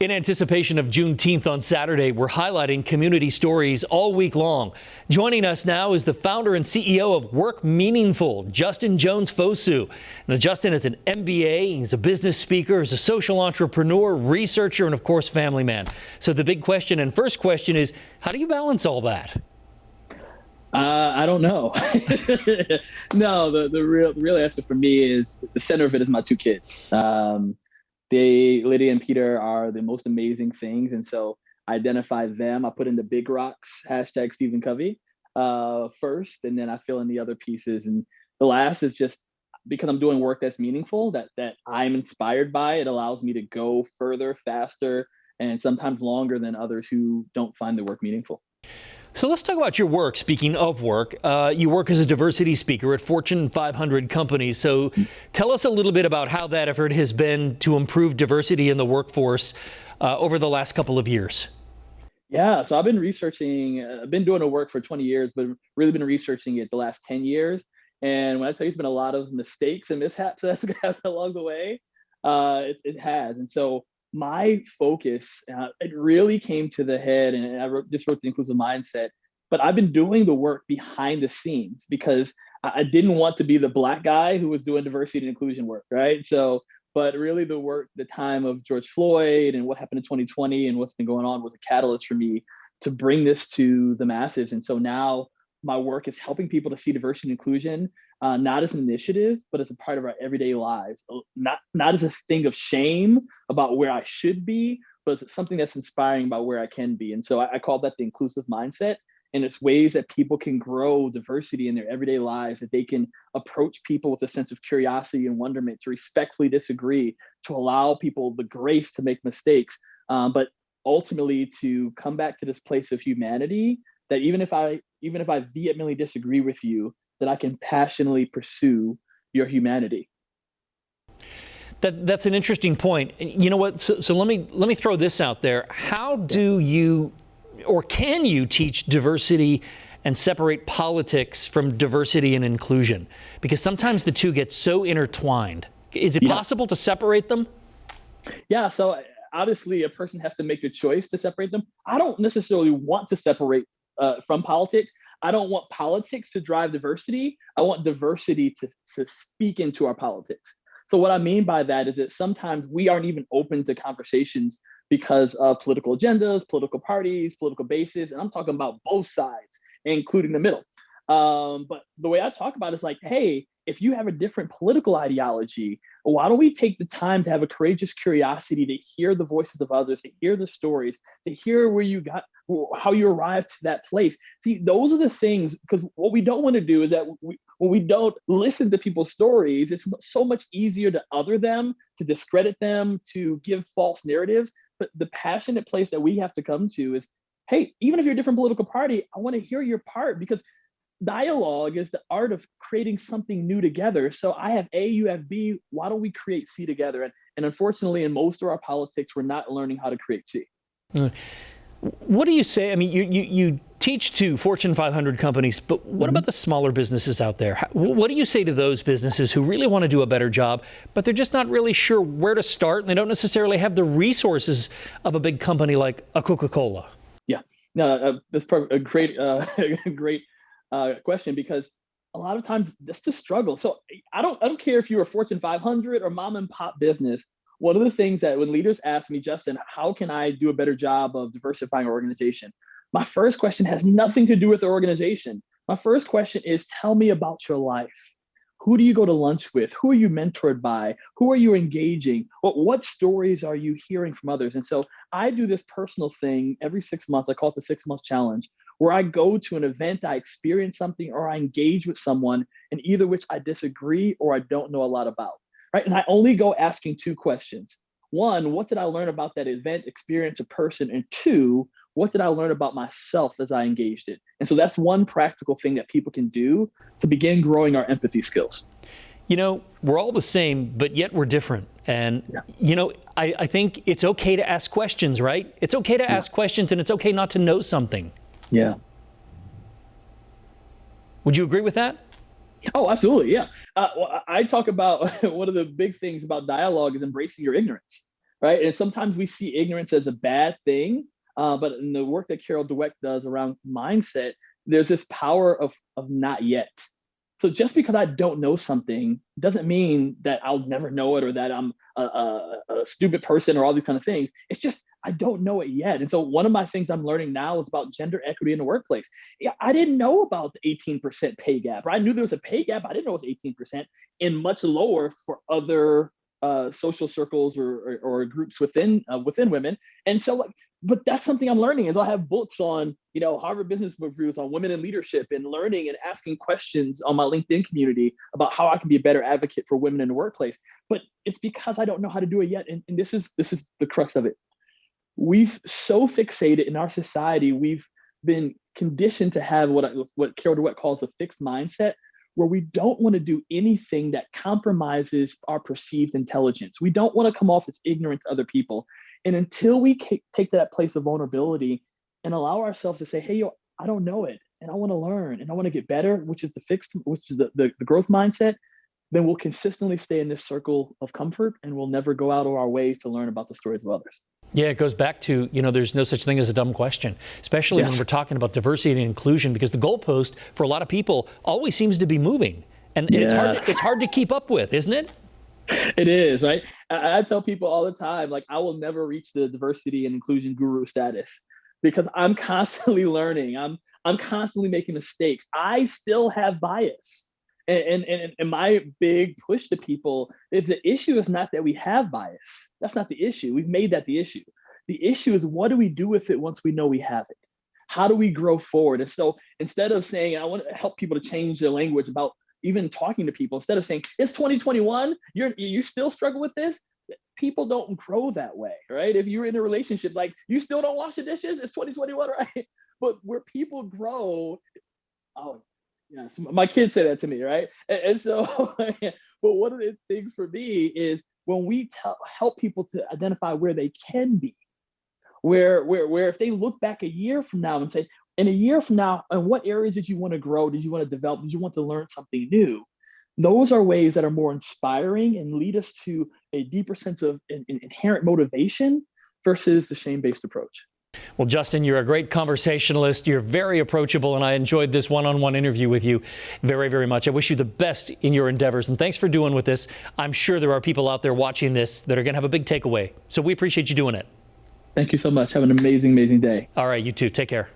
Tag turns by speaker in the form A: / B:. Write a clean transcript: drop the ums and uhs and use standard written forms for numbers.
A: In anticipation of Juneteenth on Saturday, we're highlighting community stories all week long. Joining us now is the founder and CEO of Work Meaningful, Justin Jones-Fosu. Now, Justin is an MBA, he's a business speaker, he's a social entrepreneur, researcher, and of course, family man. So the big question and first question is, how do you balance all that?
B: I don't know. No, the real answer for me is the center of it is my two kids. Lydia and Peter are the most amazing things. And so I identify them. I put in the big rocks, hashtag Stephen Covey, first, and then I fill in the other pieces. And the last is just because I'm doing work that's meaningful, that I'm inspired by. It allows me to go further, faster, and sometimes longer than others who don't find the work meaningful.
A: So let's talk about your work. Speaking of work, you work as a diversity speaker at Fortune 500 companies. So tell us a little bit about how that effort has been to improve diversity in the workforce over the last couple of years.
B: Yeah, so I've been researching, I've been doing the work for 20 years, but really been researching it the last 10 years. And when I tell you, it's been a lot of mistakes and mishaps that's happened along the way, it has. And so my focus, it really came to the head, and I just wrote the inclusive mindset, but I've been doing the work behind the scenes because I didn't want to be the Black guy who was doing diversity and inclusion work, right? So, but really the work, the time of George Floyd and what happened in 2020 and what's been going on was a catalyst for me to bring this to the masses. And so now my work is helping people to see diversity and inclusion, not as an initiative, but as a part of our everyday lives. Not as a thing of shame about where I should be, but as something that's inspiring about where I can be. And so I call that the inclusive mindset. And it's ways that people can grow diversity in their everyday lives, that they can approach people with a sense of curiosity and wonderment, to respectfully disagree, to allow people the grace to make mistakes, but ultimately to come back to this place of humanity, that even if I vehemently disagree with you, that I can passionately pursue your humanity.
A: That's an interesting point. You know what? So let me throw this out there. How do you, or can you, teach diversity and separate politics from diversity and inclusion? Because sometimes the two get so intertwined. Is it possible to separate them?
B: Yeah. So obviously, a person has to make the choice to separate them. I don't necessarily want to separate from politics. I don't want politics to drive diversity. I want diversity to speak into our politics. So what I mean by that is that sometimes we aren't even open to conversations because of political agendas, political parties, political bases. And I'm talking about both sides, including the middle. But the way I talk about it is like, hey, if you have a different political ideology, why don't we take the time to have a courageous curiosity to hear the voices of others, to hear the stories, to hear how you arrived to that place. See, those are the things, because what we don't want to do is that when we don't listen to people's stories, it's so much easier to other them, to discredit them, to give false narratives. But the passionate place that we have to come to is, hey, even if you're a different political party, I want to hear your part, because dialogue is the art of creating something new together. So I have A, you have B, why don't we create C together? And unfortunately, in most of our politics, we're not learning how to create C.
A: What do you say? I mean, you teach to Fortune 500 companies, but what about the smaller businesses out there? What do you say to those businesses who really want to do a better job, but they're just not really sure where to start, and they don't necessarily have the resources of a big company like a Coca-Cola?
B: Yeah, no, that's a great, great question, because a lot of times that's the struggle. So I don't care if you're a Fortune 500 or mom and pop business. One of the things that when leaders ask me, Justin, how can I do a better job of diversifying our organization? My first question has nothing to do with the organization. My first question is, tell me about your life. Who do you go to lunch with? Who are you mentored by? Who are you engaging? What stories are you hearing from others? And so I do this personal thing every 6 months. I call it the 6-month challenge, where I go to an event, I experience something, or I engage with someone, and either which I disagree or I don't know a lot about. Right? And I only go asking two questions. One, what did I learn about that event, experience, or person? And two, what did I learn about myself as I engaged it? And so that's one practical thing that people can do to begin growing our empathy skills.
A: You know, we're all the same, but yet we're different. And, you know, I think it's okay to ask questions, right? It's okay to ask questions, and it's okay not to know something.
B: Yeah.
A: Would you agree with that?
B: Oh, absolutely. Yeah. Well, I talk about one of the big things about dialogue is embracing your ignorance. right? And sometimes we see ignorance as a bad thing, but in the work that Carol Dweck does around mindset, there's this power of not yet. So just because I don't know something doesn't mean that I'll never know it or that I'm a stupid person or all these kind of things. It's just I don't know it yet. And so one of my things I'm learning now is about gender equity in the workplace. Yeah, I didn't know about the 18% pay gap. I knew there was a pay gap. I didn't know it was 18% and much lower for other social circles or groups within women. And so like, but that's something I'm learning is I have books on, Harvard Business Reviews on women in leadership and learning and asking questions on my LinkedIn community about how I can be a better advocate for women in the workplace. But it's because I don't know how to do it yet. And this is the crux of it. We've so fixated in our society, we've been conditioned to have what Carol Dweck calls a fixed mindset, where we don't want to do anything that compromises our perceived intelligence. We don't want to come off as ignorant to other people. And until we take that place of vulnerability and allow ourselves to say, hey, I don't know it, and I want to learn, and I want to get better, which is the growth mindset, then we'll consistently stay in this circle of comfort and we'll never go out of our ways to learn about the stories of others.
A: Yeah, it goes back to, there's no such thing as a dumb question, especially when we're talking about diversity and inclusion, because the goalpost for a lot of people always seems to be moving. And it's hard to keep up with, isn't it?
B: It is, right? I tell people all the time, like, I will never reach the diversity and inclusion guru status because I'm constantly learning. I'm constantly making mistakes. I still have bias. And my big push to people is the issue is not that we have bias. That's not the issue. We've made that the issue. The issue is what do we do with it once we know we have it? How do we grow forward? And so instead of saying, I want to help people to change their language about even talking to people, instead of saying, it's 2021, you still struggle with this, people don't grow that way, right? If you're in a relationship, like, you still don't wash the dishes, it's 2021, right? But where people grow, yes, my kids say that to me, right? And so, but one of the things for me is when we help people to identify where they can be, where if they look back a year from now and say, in a year from now, in what areas did you want to grow? Did you want to develop? Did you want to learn something new? Those are ways that are more inspiring and lead us to a deeper sense of inherent motivation versus the shame-based approach.
A: Well, Justin, you're a great conversationalist. You're very approachable, and I enjoyed this one-on-one interview with you very, very much. I wish you the best in your endeavors, and thanks for doing with this. I'm sure there are people out there watching this that are going to have a big takeaway. So we appreciate you doing it.
B: Thank you so much. Have an amazing, amazing day.
A: All right, you too. Take care.